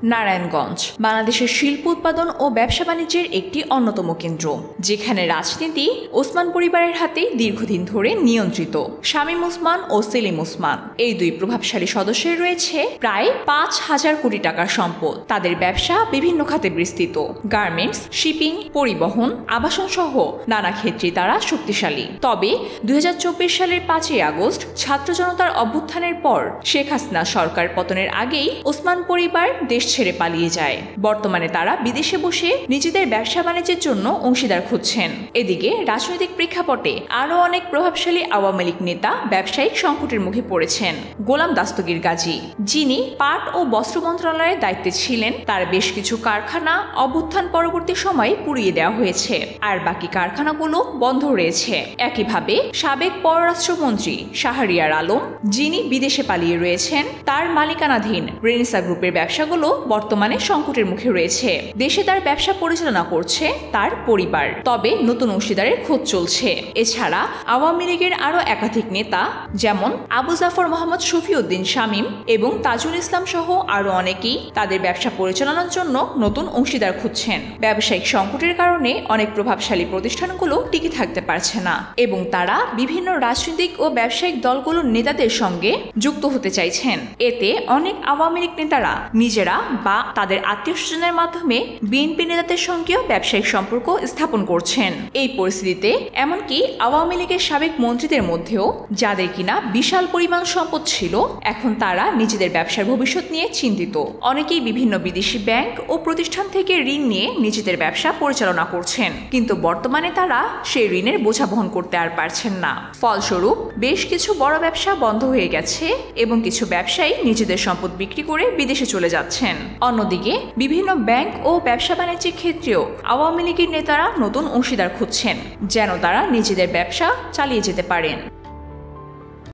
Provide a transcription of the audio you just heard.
নারায়ণগঞ্জ বাংলাদেশের শিল্প উৎপাদন ও ব্যবসা বাণিজ্যের একটি অন্যতম কেন্দ্র, যেখানে রাজনীতি ওসমান পরিবারের হাতে দীর্ঘদিন ধরে নিয়ন্ত্রিত। শামীম ওসমান ও সেলিম ওসমান এই দুই প্রভাবশালী সদস্যের রয়েছে প্রায় ৫,০০০ কোটি টাকার সম্পদ। তাদের ব্যবসা বিভিন্ন খাতে বিস্তৃত, গার্মেন্টস, শিপিং, পরিবহন, আবাসন সহ নানা ক্ষেত্রে তারা শক্তিশালী। তবে ২০২৪ সালের ৫ই আগস্ট ছাত্র জনতার অভ্যুত্থানের পর শেখ হাসিনা সরকার পতনের আগেই ওসমান পরিবার দেশ ছেড়ে পালিয়ে যায়। বর্তমানে তারা বিদেশে বসে নিজেদের ব্যবসা বাণিজ্যের জন্য অংশীদার খুঁজছেন। এদিকে রাজনৈতিক প্রেক্ষাপটে আরও অনেক প্রভাবশালী আওয়ামী লীগ নেতা ব্যবসায়িক সংকটের মুখে পড়েছেন। গোলাম দাস্তগীর গাজী, যিনি পাট ও বস্ত্র মন্ত্রণালয়ের দায়িত্বে ছিলেন, তার বেশ কিছু কারখানা অভ্যুত্থান পরবর্তী সময়ে পুড়িয়ে দেওয়া হয়েছে, আর বাকি কারখানাগুলো বন্ধ রয়েছে। একইভাবে সাবেক পররাষ্ট্রমন্ত্রী শাহরিয়ার আলম, যিনি বিদেশে পালিয়ে রয়েছেন, তার মালিকানাধীন রেনিসা গ্রুপের ব্যবসাগুলো বর্তমানে সংকটের মুখে রয়েছে। দেশে তার ব্যবসা পরিচালনা করছে তার পরিবার, তবে নতুন অংশীদারের খোঁজ চলছে। এছাড়া আওয়ামী লীগের আরও একাধিক নেতা যেমন আবু জাফর মোহাম্মদ শফিউদ্দিন শামীম এবং তাজুল ইসলাম সহ আরও অনেকেই তাদের ব্যবসা পরিচালনার জন্য নতুন অংশীদার খুঁজছেন। ব্যবসায়িক সংকটের কারণে অনেক প্রভাবশালী প্রতিষ্ঠানগুলো টিকে থাকতে পারছে না এবং তারা বিভিন্ন রাজনৈতিক ও ব্যবসায়িক দলগুলোর নেতাদের সঙ্গে যুক্ত হতে চাইছেন। এতে অনেক আওয়ামী লীগ নেতারা নিজেরা বা তাদের আত্মীয় স্বজনের মাধ্যমে বিএনপি নেতাদের সঙ্গেও ব্যবসায়িক সম্পর্ক স্থাপন করছেন। এই পরিস্থিতিতে এমনকি আওয়ামী লীগের সাবেক মন্ত্রীদের মধ্যেও যাদের কিনা বিশাল পরিমাণ সম্পদ ছিল, এখন তারা নিজেদের ব্যবসার ভবিষ্যৎ নিয়ে চিন্তিত। অনেকেই বিভিন্ন বিদেশি ব্যাংক ও প্রতিষ্ঠান থেকে ঋণ নিয়ে নিজেদের ব্যবসা পরিচালনা করছেন, কিন্তু বর্তমানে তারা সেই ঋণের বোঝা বহন করতে আর পারছেন না। ফলস্বরূপ বেশ কিছু বড় ব্যবসা বন্ধ হয়ে গেছে এবং কিছু ব্যবসায়ী নিজেদের সম্পদ বিক্রি করে বিদেশে চলে যাচ্ছেন। অন্যদিকে বিভিন্ন ব্যাংক ও ব্যবসা বাণিজ্যের ক্ষেত্রেও আওয়ামী লীগের নেতারা নতুন অংশীদার খুঁজছেন, যেন তারা নিজেদের ব্যবসা চালিয়ে যেতে পারেন।